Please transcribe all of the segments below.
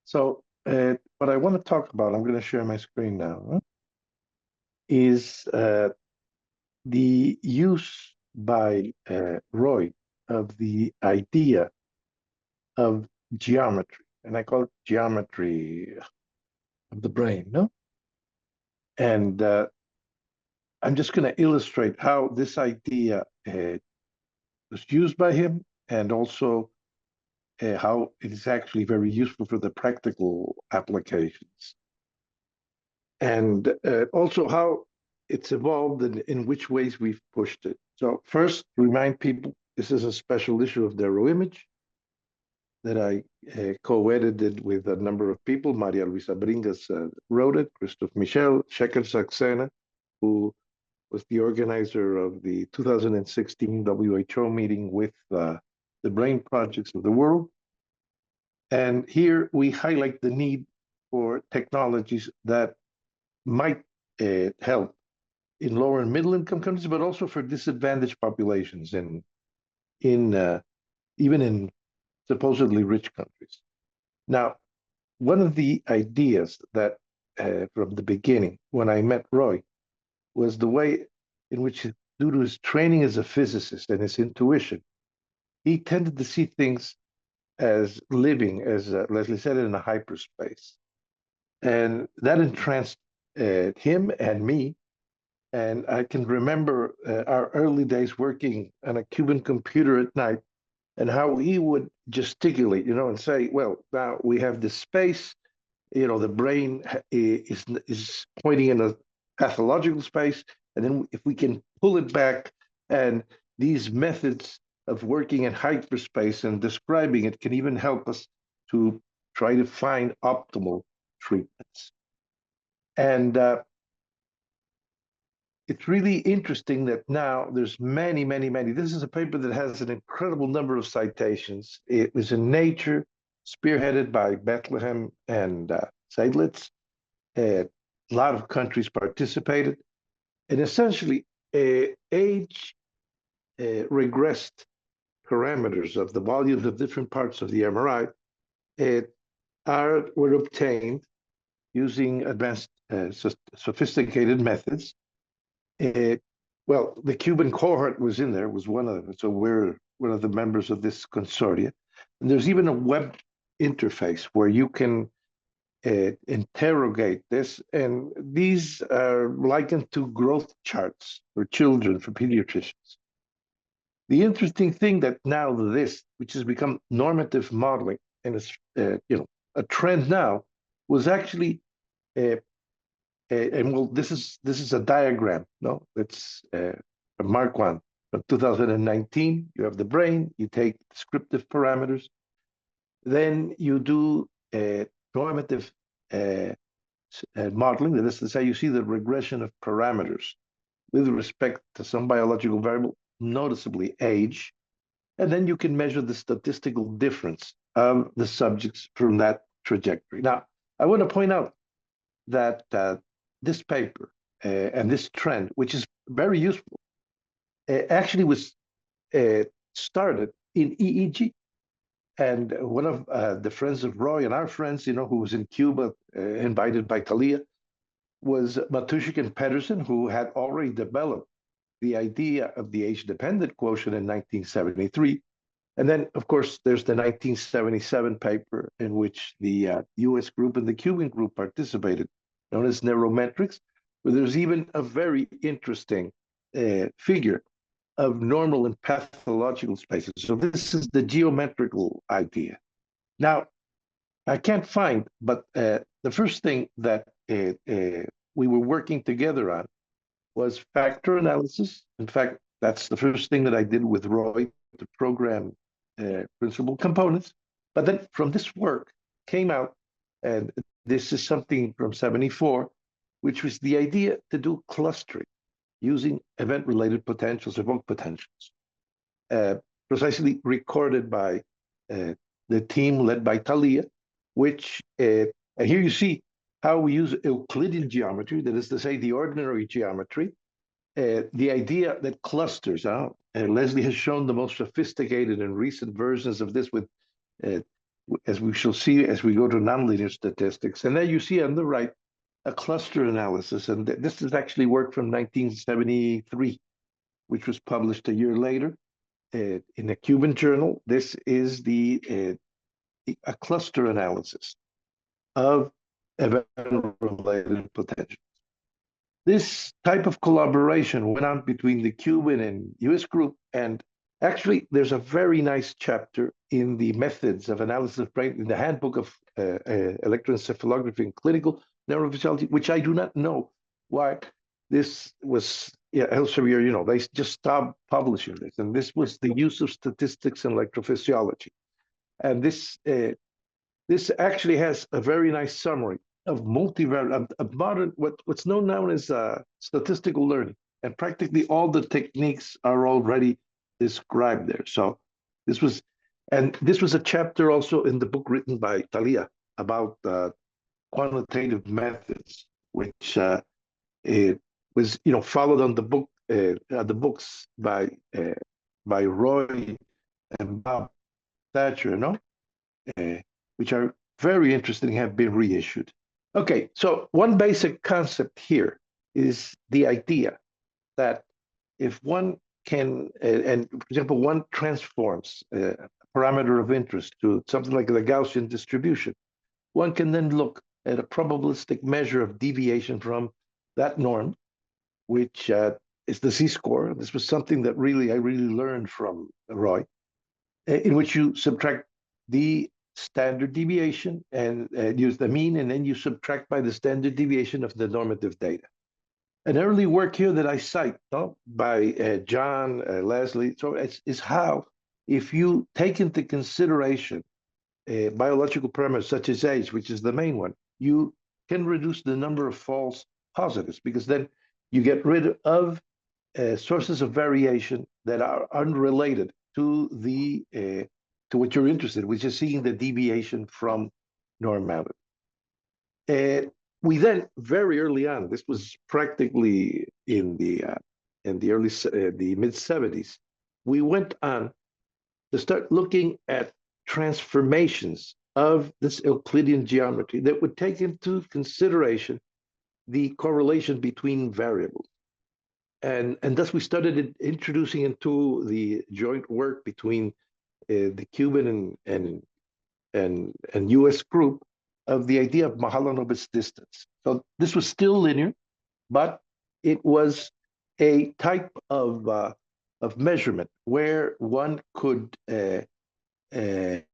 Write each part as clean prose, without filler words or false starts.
So, what I want to talk about, I'm going to share my screen now, is the use by Roy of the idea of geometry. And I call it geometry of the brain, no? And I'm just going to illustrate how this idea was used by him and also how it is actually very useful for the practical applications. And also how it's evolved and in which ways we've pushed it. So first, remind people, this is a special issue of Neuroimage that I co-edited with a number of people. Maria Luisa Bringas wrote it, Christophe Michel, Shekhar Saxena, who was the organizer of the 2016 WHO meeting with the brain projects of the world. And here we highlight the need for technologies that might help in lower and middle income countries, but also for disadvantaged populations in even in supposedly rich countries. Now, one of the ideas that from the beginning, when I met Roy, was the way in which, due to his training as a physicist and his intuition, he tended to see things as living, as Leslie said, in a hyperspace. And that entranced him and me. And I can remember our early days working on a Cuban computer at night and how he would gesticulate, and say, well, now we have this space, the brain is pointing in a pathological space. And then if we can pull it back, and these methods of working in hyperspace and describing it can even help us to try to find optimal treatments. And it's really interesting that now there's many, many, many. This is a paper that has an incredible number of citations. It was in Nature, spearheaded by Bethlehem and Seidlitz. A lot of countries participated. And essentially, age regressed parameters of the volumes of different parts of the MRI were obtained using advanced, sophisticated methods. Well, the Cuban cohort was in there, was one of them. So we're one of the members of this consortium. And there's even a web interface where you can interrogate this. And these are likened to growth charts for children, for pediatricians. The interesting thing that now this, which has become normative modeling and is a trend now, was actually and well, this is a diagram. No, it's a Mark 1 from 2019. You have the brain. You take descriptive parameters, then you do normative modeling. That is to say, you see the regression of parameters with respect to some biological variable, noticeably age, and then you can measure the statistical difference of the subjects from that trajectory. Now, I want to point out that this paper and this trend, which is very useful, actually was started in EEG. And one of the friends of Roy and our friends, who was in Cuba, invited by Talia, was Matushik and Pedersen, who had already developed the idea of the age-dependent quotient in 1973. And then, of course, there's the 1977 paper in which the US group and the Cuban group participated, known as Neurometrics, where there's even a very interesting figure of normal and pathological spaces. So this is the geometrical idea. Now, I can't find, but the first thing that we were working together on was factor analysis. In fact, that's the first thing that I did with Roy to program principal components. But then from this work came out, and this is something from 74, which was the idea to do clustering using event-related potentials, evoked potentials, precisely recorded by the team led by Talia, which, and here you see how we use Euclidean geometry, that is to say, the ordinary geometry, the idea that clusters, Leslie has shown the most sophisticated and recent versions of this with as we shall see as we go to nonlinear statistics. And then you see on the right a cluster analysis, and this is actually work from 1973, which was published a year later in a Cuban journal. This is a cluster analysis of event-related potential. This type of collaboration went on between the Cuban and US group, and actually there's a very nice chapter in the methods of analysis of brain, in the handbook of electroencephalography and clinical neurophysiology, which I do not know why this was, Elsevier, they just stopped publishing this, and this was the use of statistics in electrophysiology. And this actually has a very nice summary of multivariate, of modern, what's known now as statistical learning. And practically all the techniques are already described there. So this was a chapter also in the book written by Thalia about quantitative methods, which it was, followed on the books by Roy and Bob Thatcher, which are very interesting, have been reissued. Okay, so one basic concept here is the idea that if one can, and for example, one transforms a parameter of interest to something like the Gaussian distribution, one can then look at a probabilistic measure of deviation from that norm, which is the Z-score. This was something that I really learned from Roy, in which you subtract the standard deviation and use the mean, and then you subtract by the standard deviation of the normative data. An early work here that I cite by John Leslie, so is how, if you take into consideration biological parameters such as age, which is the main one, you can reduce the number of false positives, because then you get rid of sources of variation that are unrelated to to what you're interested in, which is seeing the deviation from normality. We then, very early on, this was practically in the mid-70s, we went on to start looking at transformations of this Euclidean geometry that would take into consideration the correlation between variables. And thus we started introducing into the joint work between the Cuban and US group of the idea of Mahalanobis distance. So this was still linear, but it was a type of measurement where one could take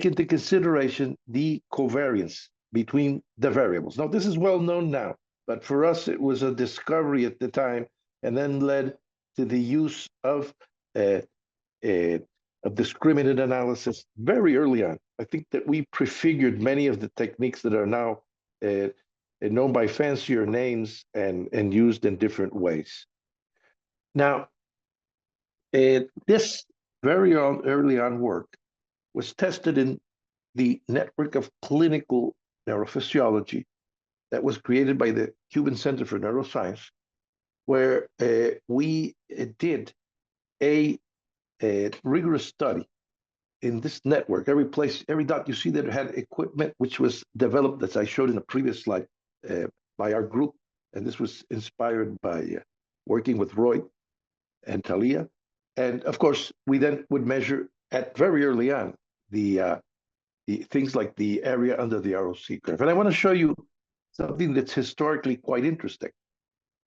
into consideration the covariance between the variables. Now, this is well known now, but for us, it was a discovery at the time, and then led to the use of discriminant analysis very early on. I think that we prefigured many of the techniques that are now known by fancier names and used in different ways. Now, this very early on work was tested in the network of clinical neurophysiology that was created by the Cuban Center for Neuroscience, where we did a rigorous study in this network. Every dot you see that had equipment which was developed, as I showed in a previous slide, by our group, and this was inspired by working with Roy and Thalia. And of course, we then would measure at very early on the things like the area under the ROC curve. And I want to show you something that's historically quite interesting.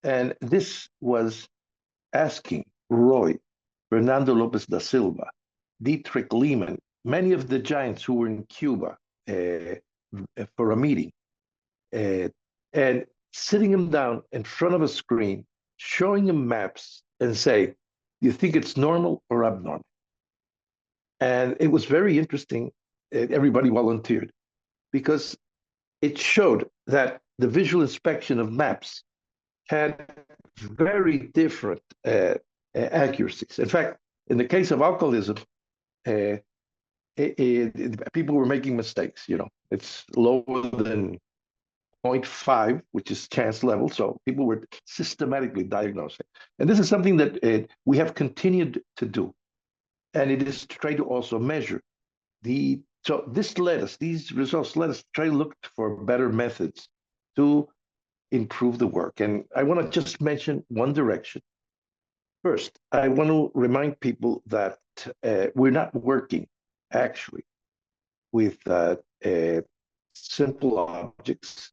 And this was asking Roy, Fernando Lopez da Silva, Dietrich Lehmann, many of the giants who were in Cuba for a meeting, and sitting them down in front of a screen, showing them maps and say, do you think it's normal or abnormal? And it was very interesting. Everybody volunteered, because it showed that the visual inspection of maps had very different accuracies. In fact, in the case of alcoholism, people were making mistakes. It's lower than 0.5, which is chance level. So people were systematically diagnosing. And this is something that we have continued to do. And it is to try to also measure So these results let us try to look for better methods to improve the work. And I want to just mention one direction. First, I want to remind people that we're not working actually with simple objects.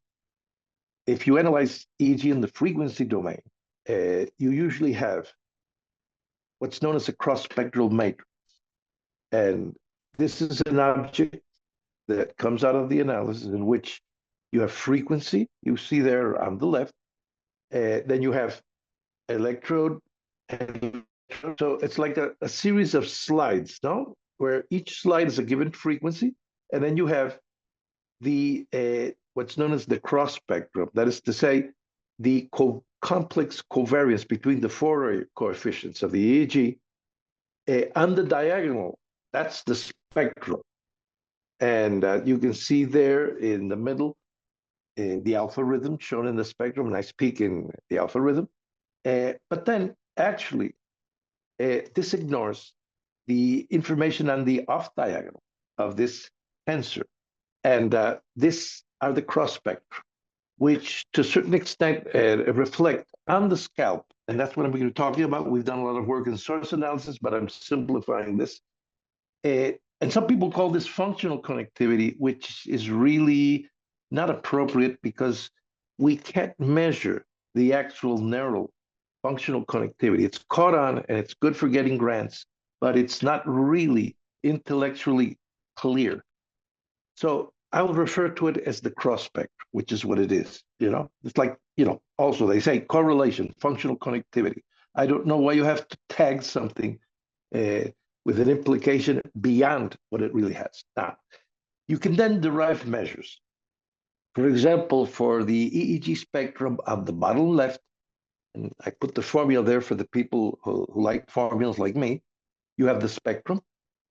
If you analyze EEG in the frequency domain, you usually have what's known as a cross-spectral matrix. And this is an object that comes out of the analysis in which you have frequency, you see there on the left, then you have electrode, and so it's like a series of slides, no? Where each slide is a given frequency, and then you have the what's known as the cross spectrum. That is to say, the complex covariance between the Fourier coefficients of the EEG and the diagonal. That's the spectrum. And you can see there in the middle the alpha rhythm shown in the spectrum, nice peak in the alpha rhythm. But then actually, this ignores the information on the off diagonal of this tensor. And this are the cross spectra, which to a certain extent reflect on the scalp. And that's what I'm going to be talking about. We've done a lot of work in source analysis, but I'm simplifying this. And some people call this functional connectivity, which is really not appropriate because we can't measure the actual neural functional connectivity. It's caught on and it's good for getting grants, but it's not really intellectually clear. So I will refer to it as the cross spectrum, which is what it is. It's like, also they say correlation, functional connectivity. I don't know why you have to tag something with an implication beyond what it really has. Now, you can then derive measures. For example, for the EEG spectrum on the bottom left, and I put the formula there for the people who like formulas like me, you have the spectrum,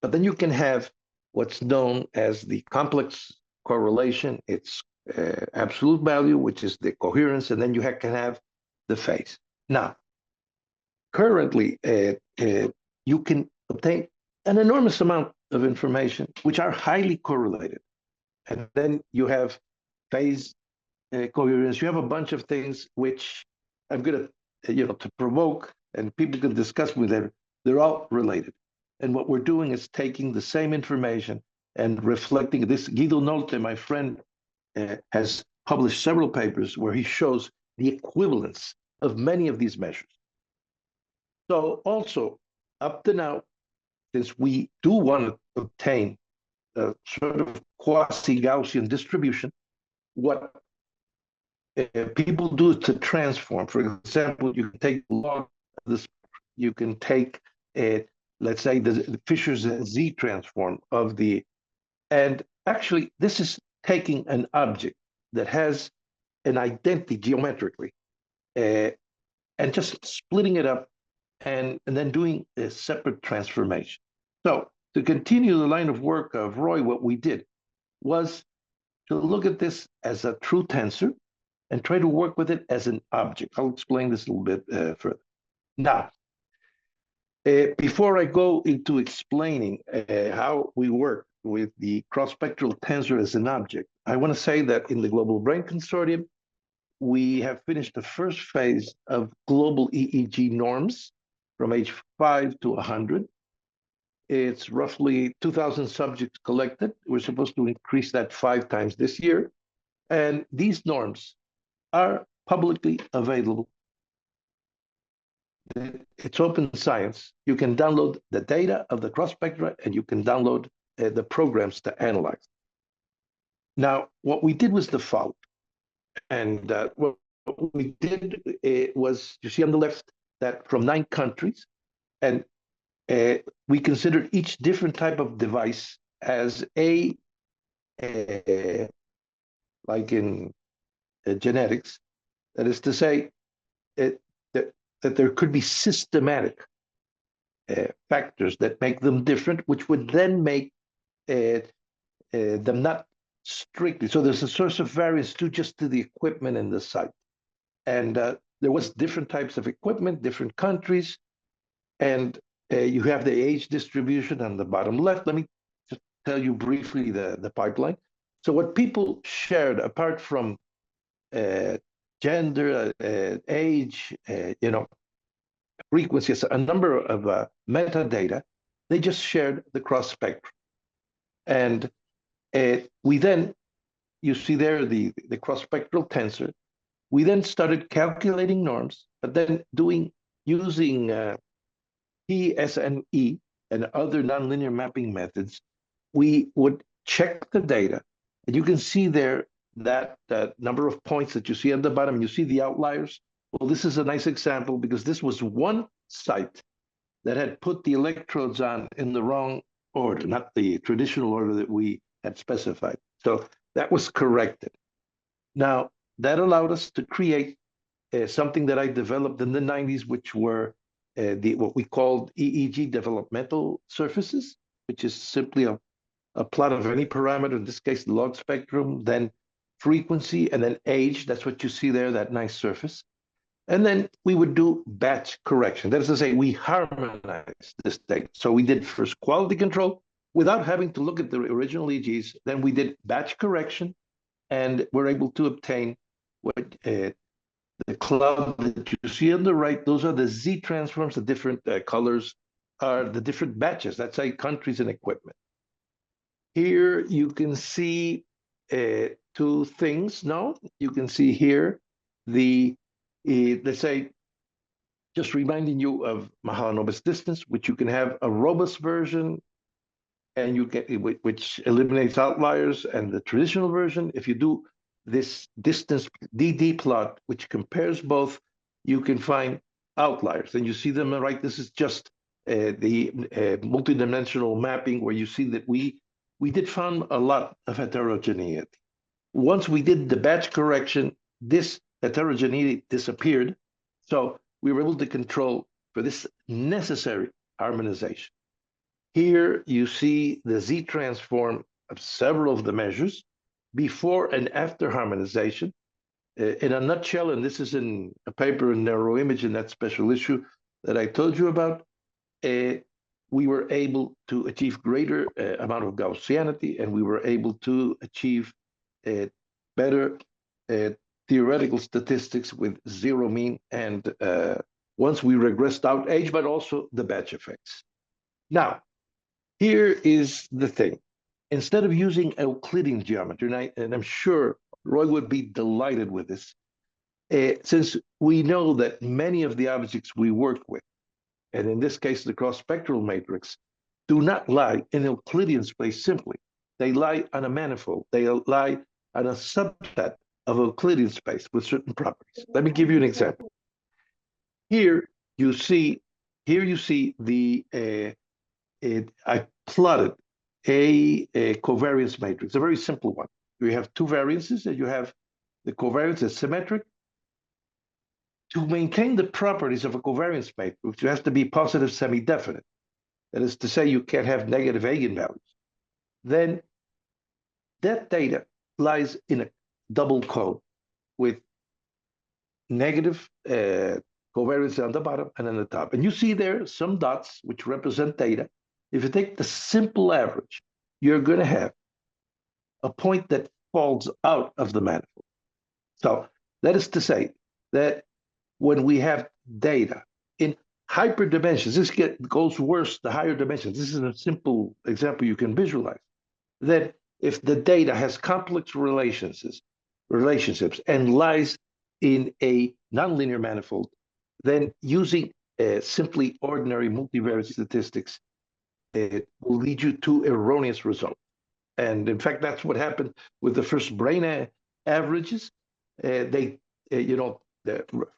but then you can have what's known as the complex correlation, its absolute value, which is the coherence, and then you can have the phase. Now, currently, you can obtain an enormous amount of information, which are highly correlated. And then you have phase coherence. You have a bunch of things which I'm going to provoke, and people can discuss with them. They're all related. And what we're doing is taking the same information and reflecting this. Guido Nolte, my friend, has published several papers where he shows the equivalence of many of these measures. So also, up to now, since we do want to obtain a sort of quasi-Gaussian distribution, what people do is to transform. For example, you can take log this, you can take let's say the Fisher's Z transform of the, and actually this is taking an object that has an identity geometrically and just splitting it up and then doing a separate transformation. So to continue the line of work of Roy, what we did was to look at this as a true tensor and try to work with it as an object. I'll explain this a little bit further. Now, before I go into explaining how we work with the cross-spectral tensor as an object, I want to say that in the Global Brain Consortium, we have finished the first phase of global EEG norms from age 5 to 100. It's roughly 2,000 subjects collected. We're supposed to increase that 5 times this year. And these norms are publicly available. It's open science. You can download the data of the cross spectra and you can download the programs to analyze. Now, what we did was the following. And what we did was, you see on the left, that from 9 countries, and we considered each different type of device as like in genetics, that is to say, that there could be systematic factors that make them different, which would then make them not strictly. So there's a source of variance due just to the equipment in the site. And there was different types of equipment, different countries, and you have the age distribution on the bottom left. Let me just tell you briefly the pipeline. So what people shared, apart from gender, age, frequencies, a number of metadata, they just shared the cross spectrum. And we then, you see there the cross spectral tensor. We then started calculating norms, but then using PSNE and other nonlinear mapping methods, we would check the data. And you can see there that number of points that you see at the bottom. You see the outliers. Well, this is a nice example because this was one site that had put the electrodes on in the wrong order, not the traditional order that we had specified. So that was corrected. Now, that allowed us to create something that I developed in the 90s, which were what we called EEG developmental surfaces, which is simply a plot of any parameter, in this case, the log spectrum, then frequency, and then age. That's what you see there, that nice surface. And then we would do batch correction. That is to say, we harmonized this data. So we did first quality control without having to look at the original EEGs. Then we did batch correction, and we're able to obtain what the cloud that you see on the right. Those are the Z transforms. The different colors are the different batches. That's like countries and equipment. Here you can see two things. No, you can see here let's say, just reminding you of Mahalanobis distance, which you can have a robust version, and you get which eliminates outliers, and the traditional version. If you do this distance DD plot, which compares both, you can find outliers, and you see them right. This is just the multidimensional mapping, where you see that we did find a lot of heterogeneity. Once we did the batch correction, this heterogeneity disappeared. So we were able to control for this necessary harmonization. Here you see the Z transform of several of the measures before and after harmonization. In a nutshell, and this is in a paper in Neuroimage in that special issue that I told you about, we were able to achieve greater amount of Gaussianity, and we were able to achieve better theoretical statistics with zero mean, and once we regressed out age, but also the batch effects. Now, here is the thing. Instead of using Euclidean geometry, and I'm sure Roy would be delighted with this, since we know that many of the objects we work with, and in this case, the cross-spectral matrix, do not lie in Euclidean space simply. They lie on a manifold. They lie on a subset of Euclidean space with certain properties. Let me give you an example. Here you see I plotted a covariance matrix, a very simple one. You have two variances, and you have the covariance is symmetric. To maintain the properties of a covariance matrix, you have to be positive semi-definite. That is to say, you can't have negative eigenvalues. Then that data lies in a double cone with negative covariance on the bottom and on the top. And you see there some dots which represent data. If you take the simple average, you're going to have a point that falls out of the manifold. So that is to say that when we have data in hyperdimensions, this goes worse the higher dimensions. This is a simple example you can visualize. That if the data has complex relationships and lies in a nonlinear manifold, then using simply ordinary multivariate statistics will lead you to erroneous results. And in fact, that's what happened with the first brain averages. The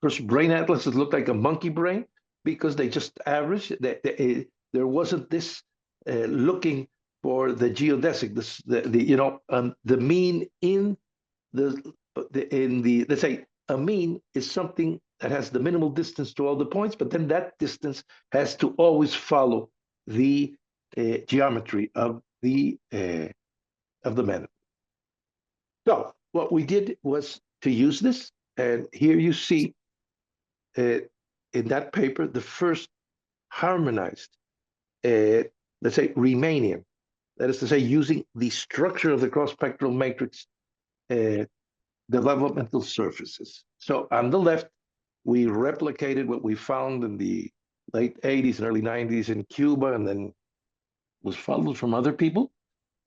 first brain atlases looked like a monkey brain because they just averaged. There wasn't this looking for the geodesic, the mean in the let's say a mean is something that has the minimal distance to all the points, but then that distance has to always follow the geometry of the manifold. So what we did was to use this, and here you see in that paper the first harmonized, let's say Riemannian That is to say, using the structure of the cross-spectral matrix developmental surfaces. So on the left, we replicated what we found in the late 80s and early 90s in Cuba, and then was followed from other people.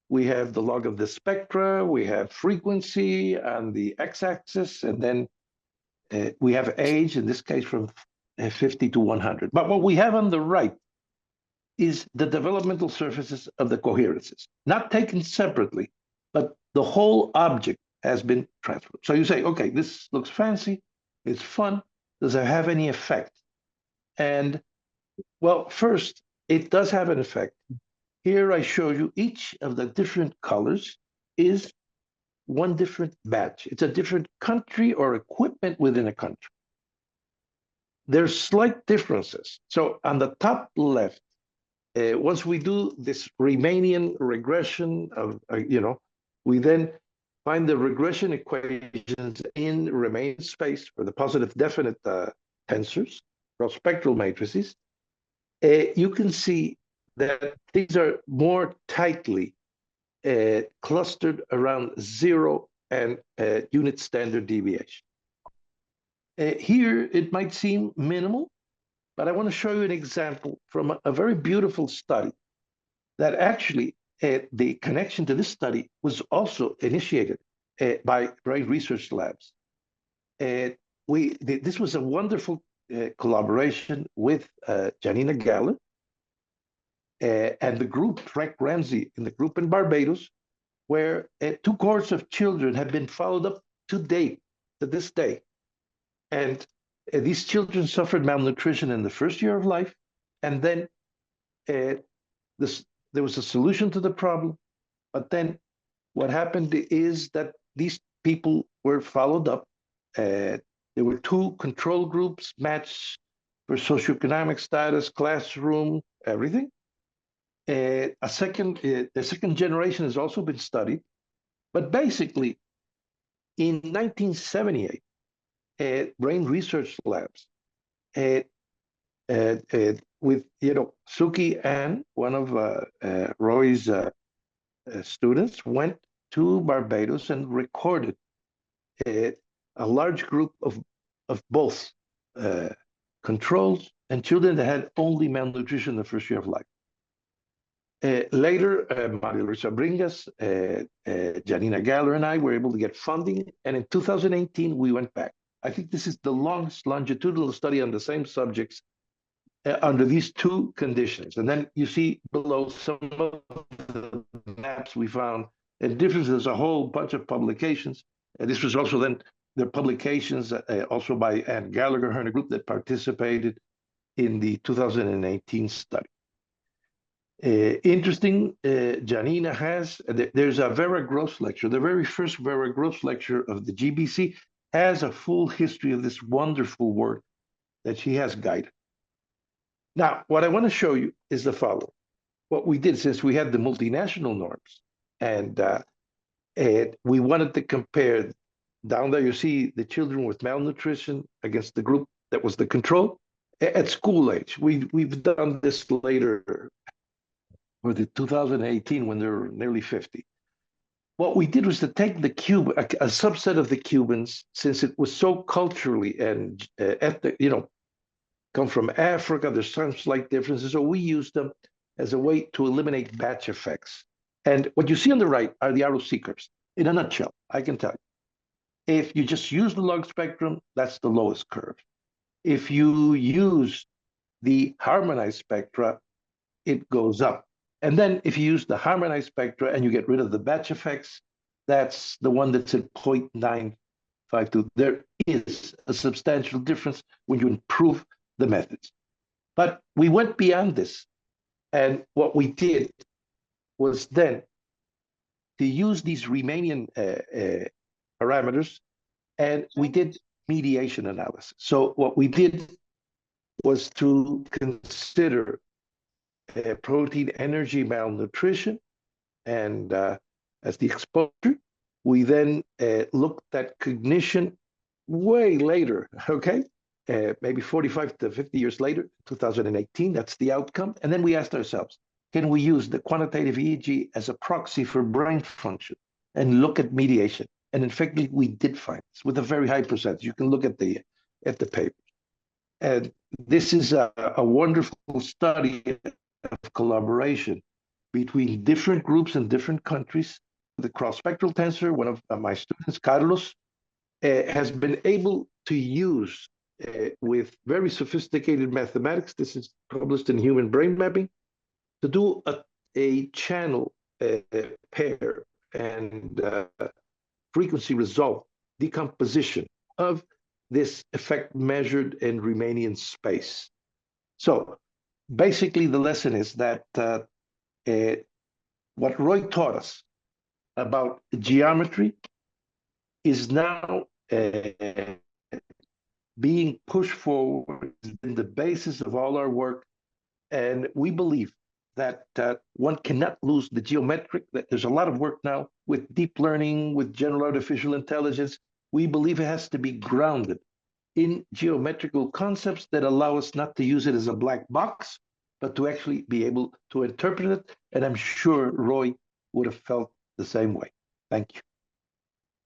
We have the log of the spectra, we have frequency on the x-axis, and then we have age, in this case from 50 to 100. But what we have on the right is the developmental surfaces of the coherences, not taken separately, but the whole object has been transferred. So you say, okay, this looks fancy, it's fun, does it have any effect? And well, first, it does have an effect. Here I show you each of the different colors is one different batch. It's a different country or equipment within a country. There's slight differences. So on the top left, once we do this Riemannian regression of, we then find the regression equations in Riemann space for the positive definite tensors, cross-spectral matrices. You can see that these are more tightly clustered around 0 and unit standard deviation. Here, it might seem minimal, but I want to show you an example from a very beautiful study that actually the connection to this study was also initiated by Brain Research Labs. This was a wonderful collaboration with Janina Galler and the group, Frank Ramsey, in the group in Barbados, where 2 cohorts of children have been followed up to this day. And these children suffered malnutrition in the first year of life, and then there was a solution to the problem. But then what happened is that these people were followed up. There were 2 control groups matched for socioeconomic status, classroom, everything. The second generation has also been studied, but basically in 1978, Brain Research Labs, with Suki Ann, one of Roy's students, went to Barbados and recorded a large group of both controls and children that had only malnutrition in the first year of life. Later, Maria Luisa Bringas, Janina Galler, and I were able to get funding, and in 2018, we went back. I think this is the longest longitudinal study on the same subjects under these 2 conditions. And then you see below some of the maps we found, and differences, there's a whole bunch of publications. And this was also then the publications also by Ann Gallagher, her and a group that participated in the 2018 study. Interesting, Janina has, there's a Vera Gross lecture, the very first Vera Gross lecture of the GBC has a full history of this wonderful work that she has guided. Now, what I want to show you is the following. What we did, since we had the multinational norms, and we wanted to compare, down there you see the children with malnutrition against the group that was the control at school age. We've done this later for the 2018 when they're nearly 50. What we did was to take the a subset of the Cubans, since it was so culturally and ethnic, come from Africa, there's some slight differences, so we used them as a way to eliminate batch effects. And what you see on the right are the ROC curves. In a nutshell, I can tell you. If you just use the log spectrum, that's the lowest curve. If you use the harmonized spectra, it goes up. And then if you use the harmonized spectra and you get rid of the batch effects, that's the one that's at 0.952. There is a substantial difference when you improve the methods. But we went beyond this. And what we did was then to use these Riemannian parameters, and we did mediation analysis. So what we did was to consider protein energy malnutrition, and as the exposure, we then looked at cognition way later, okay? Maybe 45 to 50 years later, 2018, that's the outcome. And then we asked ourselves, can we use the quantitative EEG as a proxy for brain function and look at mediation? And in fact, we did find this with a very high percentage. You can look at the paper. And this is a wonderful study of collaboration between different groups in different countries. The cross-spectral tensor, one of my students, Carlos, has been able to use with very sophisticated mathematics, this is published in Human Brain Mapping, to do a channel pair and frequency result decomposition of this effect measured in Riemannian space. So basically the lesson is that what Roy taught us about geometry is now being pushed forward in the basis of all our work. And we believe that one cannot lose the geometric, that there's a lot of work now with deep learning, with general artificial intelligence. We believe it has to be grounded in geometrical concepts that allow us not to use it as a black box, but to actually be able to interpret it. And I'm sure Roy would have felt the same way. Thank you.